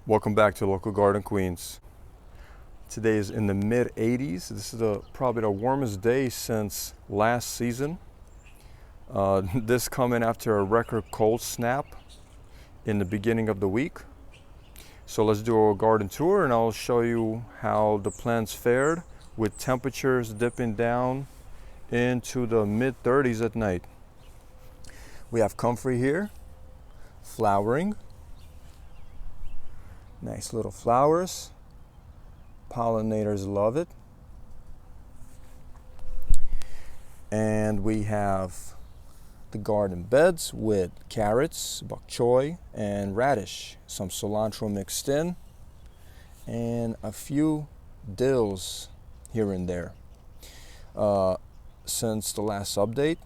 Welcome back to Local Garden Queens. Today is in the mid 80s. This is probably the warmest day since last season. This coming after a record cold snap in the beginning of the week. So let's do a garden tour and I'll show you how the plants fared with temperatures dipping down into the mid 30s at night. We have comfrey here, flowering. Nice little flowers. Pollinators love it. And we have the garden beds with carrots, bok choy, and radish. Some cilantro mixed in, and a few dills here and there. Since the last update,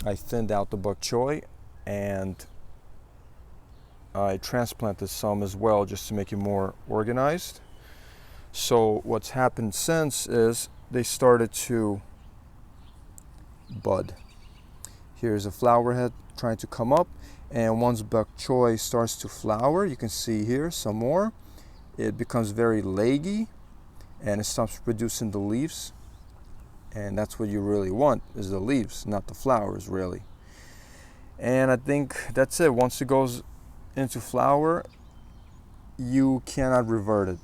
I thinned out the bok choy and I transplanted some as well just to make it more organized. So what's happened since is they started to bud. Here's a flower head trying to come up, and once bok choy starts to flower, you can see here some more, it becomes very leggy and it stops producing the leaves, and that's what you really want, is the leaves, not the flowers really. And I think that's it. Once it goes into flower, you cannot revert it.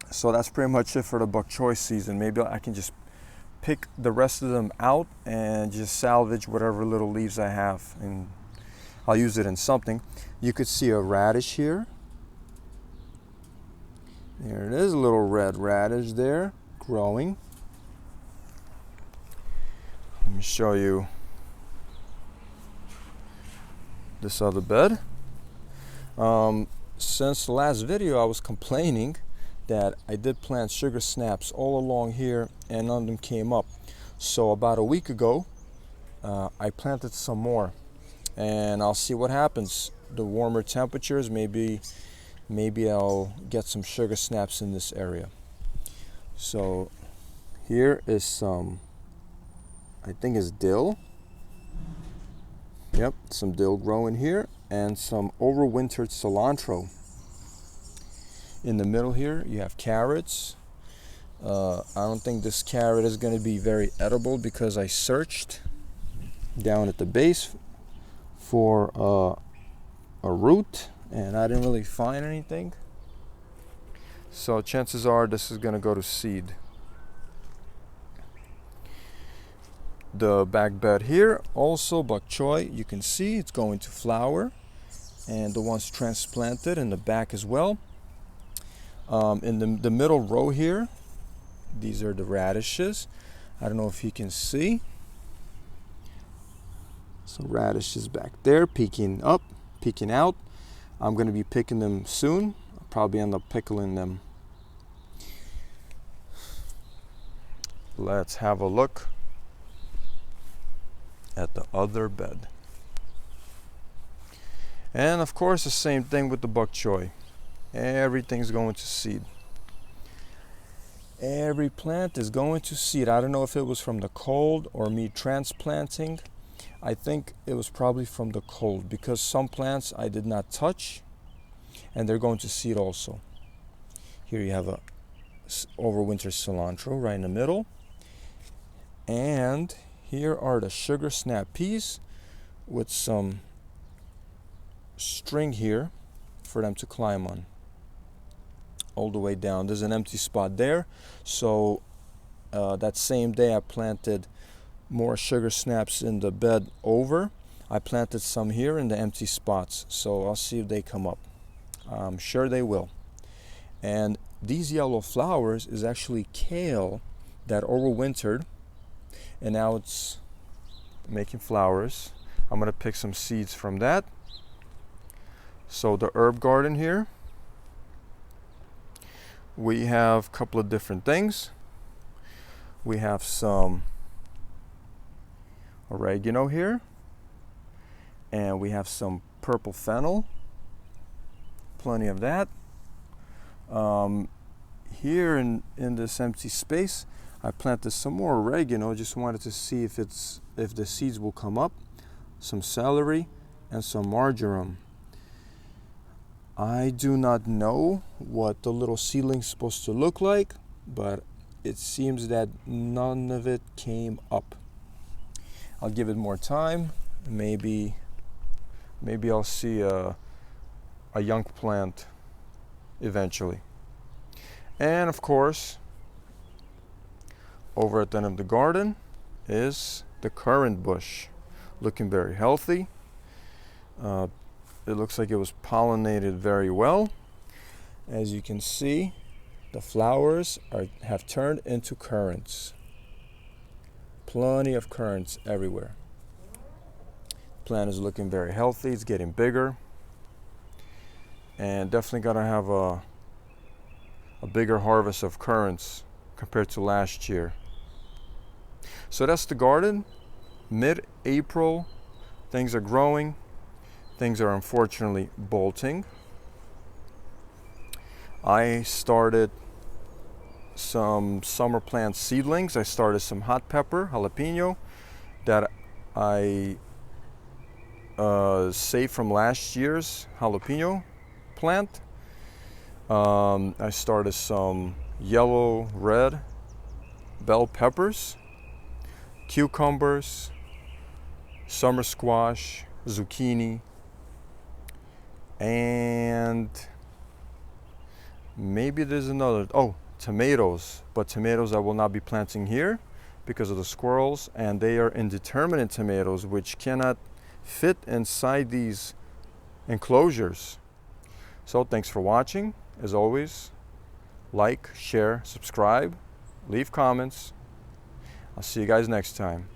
So that's pretty much it for the bok choy season. Maybe I can just pick the rest of them out and just salvage whatever little leaves I have, and I'll use it in something. You could see a radish here. There it is, a little red radish there growing. Let me show you this other bed. Since the last video I was complaining that I did plant sugar snaps all along here and none of them came up. So about a week ago I planted some more, and I'll see what happens. The warmer temperatures, maybe I'll get some sugar snaps in this area. So here is some, I think it's dill. Yep, some dill growing here, and some overwintered cilantro. In the middle here you have carrots. I don't think this carrot is going to be very edible because I searched down at the base for a root and I didn't really find anything. So chances are this is going to go to seed. The back bed here, also bok choy, you can see it's going to flower, and the ones transplanted in the back as well. In the middle row here, these are the radishes. I don't know if you can see. So radishes back there, peeking up, peeking out. I'm going to be picking them soon. I'll probably end up pickling them. Let's have a look at the other bed. And of course the same thing with the bok choy. Everything's going to seed. Every plant is going to seed. I don't know if it was from the cold or me transplanting. I think it was probably from the cold, because some plants I did not touch and they're going to seed also. Here you have a overwinter cilantro right in the middle, and here are the sugar snap peas with some string here for them to climb on all the way down. There's an empty spot there, so that same day I planted more sugar snaps in the bed over. I planted some here in the empty spots, so I'll see if they come up. I'm sure they will. And these yellow flowers is actually kale that overwintered, and now it's making flowers. I'm gonna pick some seeds from that. So the herb garden here, we have a couple of different things. We have some oregano here, and we have some purple fennel, plenty of that. Here in this empty space I planted some more oregano. Just wanted to see if the seeds will come up. Some celery and some marjoram. I do not know what the little seedling's supposed to look like, but it seems that none of it came up. I'll give it more time. Maybe I'll see a young plant eventually. And of course, over at the end of the garden is the currant bush, looking very healthy. It looks like it was pollinated very well. As you can see, the flowers have turned into currants. Plenty of currants everywhere. Plant is looking very healthy. It's getting bigger, and definitely gonna have a bigger harvest of currants compared to last year. So that's the garden. Mid-April, things are growing. Things are unfortunately bolting. I started some summer plant seedlings. I started some hot pepper, jalapeno, that I saved from last year's jalapeno plant. I started some yellow, red bell peppers, cucumbers, summer squash, zucchini, and maybe there's another, tomatoes. But tomatoes I will not be planting here because of the squirrels, and they are indeterminate tomatoes which cannot fit inside these enclosures. So thanks for watching. As always, like, share, subscribe, leave comments. I'll see you guys next time.